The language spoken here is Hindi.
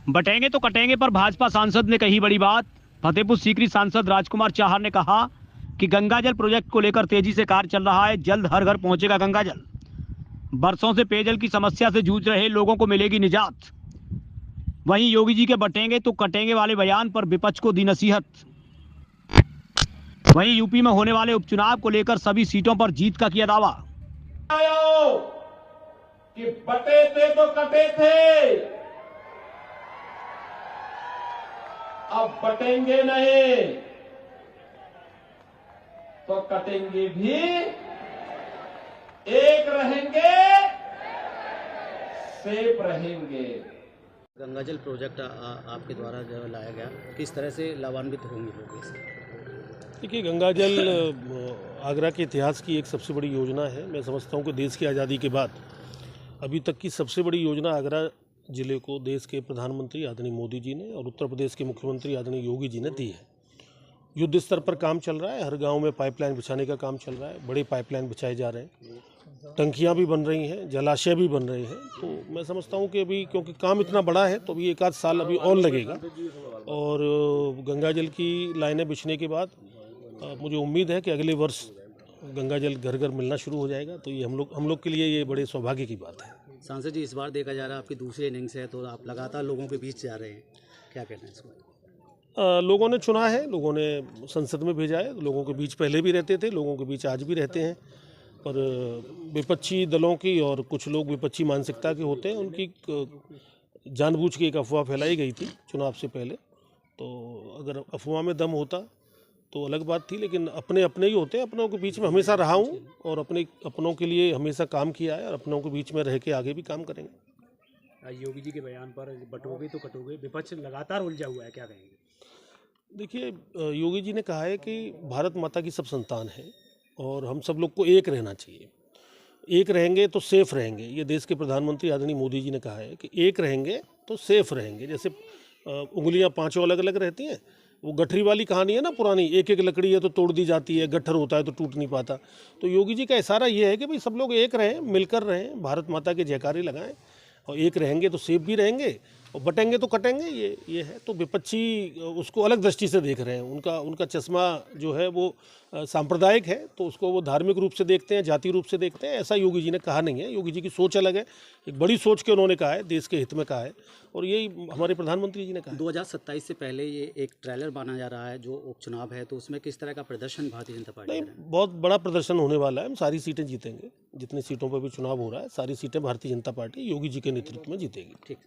बटेंगे तो कटेंगे पर भाजपा सांसद ने कही बड़ी बात। फतेहपुर सीकरी सांसद राजकुमार चाहर ने कहा कि गंगाजल प्रोजेक्ट को लेकर तेजी से कार्य चल रहा है, जल्द हर घर पहुंचेगा गंगाजल। बरसों से पेयजल की समस्या से जूझ रहे लोगों को मिलेगी निजात। वहीं योगी जी के बटेंगे तो कटेंगे वाले बयान पर विपक्ष को दी नसीहत। वहीं यूपी में होने वाले उपचुनाव को लेकर सभी सीटों पर जीत का किया दावा। कि बटे थे तो कटे थे, अब बटेंगे नहीं तो कटेंगे भी, एक रहेंगे सेफ रहेंगे। गंगाजल प्रोजेक्ट आपके द्वारा जो लाया गया, किस तरह से लाभान्वित होंगे लोग इससे? देखिए, गंगाजल आगरा के इतिहास की एक सबसे बड़ी योजना है। मैं समझता हूँ कि देश की आज़ादी के बाद अभी तक की सबसे बड़ी योजना आगरा ज़िले को देश के प्रधानमंत्री आदरणीय मोदी जी ने और उत्तर प्रदेश के मुख्यमंत्री आदरणीय योगी जी ने दी है। युद्ध स्तर पर काम चल रहा है, हर गांव में पाइपलाइन बिछाने का काम चल रहा है, बड़े पाइपलाइन बिछाए जा रहे हैं, टंकियां भी बन रही हैं, जलाशय भी बन रहे हैं। तो मैं समझता हूं कि अभी क्योंकि काम इतना बड़ा है तो अभी एक आध साल अभी और लगेगा और गंगाजल की लाइनें बिछने के बाद मुझे उम्मीद है कि अगले वर्ष गंगाजल घर घर मिलना शुरू हो जाएगा। तो ये हम लोग के लिए ये बड़े सौभाग्य की बात है। सांसद जी, इस बार देखा जा रहा है आपकी दूसरी इनिंग्स है, तो आप लगातार लोगों के बीच जा रहे हैं, क्या कहना है इसको? लोगों ने चुना है, लोगों ने संसद में भेजा है, लोगों के बीच पहले भी रहते थे, लोगों के बीच आज भी रहते हैं। पर विपक्षी दलों की और कुछ लोग विपक्षी मानसिकता के होते हैं, उनकी जानबूझ के एक अफवाह फैलाई गई थी चुनाव से पहले। तो अगर अफवाह में दम होता तो अलग बात थी, लेकिन अपने अपने ही होते हैं। अपनों के बीच में हमेशा रहा हूँ और अपनों के लिए हमेशा काम किया है और अपनों के बीच में रह के आगे भी काम करेंगे। योगी जी के बयान पर बटोगे तो कटोगे, विपक्ष लगातार उलझा हुआ है, क्या कहेंगे? देखिए, योगी जी ने कहा है कि भारत माता की सब संतान है और हम सब लोग को एक रहना चाहिए। एक रहेंगे तो सेफ रहेंगे। ये देश के प्रधानमंत्री आदरणीय मोदी जी ने कहा है कि एक रहेंगे तो सेफ रहेंगे। जैसे उंगलियां पांचों अलग अलग रहती हैं, वो गठरी वाली कहानी है ना पुरानी, एक एक लकड़ी है तो तोड़ दी जाती है, गट्ठर होता है तो टूट नहीं पाता। तो योगी जी का इशारा ये है कि भाई सब लोग एक रहें, मिलकर रहें, भारत माता के जयकारे लगाएं और एक रहेंगे तो सेफ भी रहेंगे और बटेंगे तो कटेंगे। ये है। तो विपक्षी उसको अलग दृष्टि से देख रहे हैं। उनका चश्मा जो है वो सांप्रदायिक है, तो उसको वो धार्मिक रूप से देखते हैं, जाति रूप से देखते हैं। ऐसा योगी जी ने कहा नहीं है। योगी जी की सोच अलग है, एक बड़ी सोच के उन्होंने कहा है, देश के हित में कहा है और यही हमारे प्रधानमंत्री जी ने कहा है। 2027 से पहले ये एक ट्रेलर माना जा रहा है जो उपचुनाव है, तो उसमें किस तरह का प्रदर्शन भारतीय जनता पार्टी? नहीं, बहुत बड़ा प्रदर्शन होने वाला है। हम सारी सीटें जीतेंगे। जितनी सीटों पर भी चुनाव हो रहा है, सारी सीटें भारतीय जनता पार्टी योगी जी के नेतृत्व में जीतेगी। ठीक।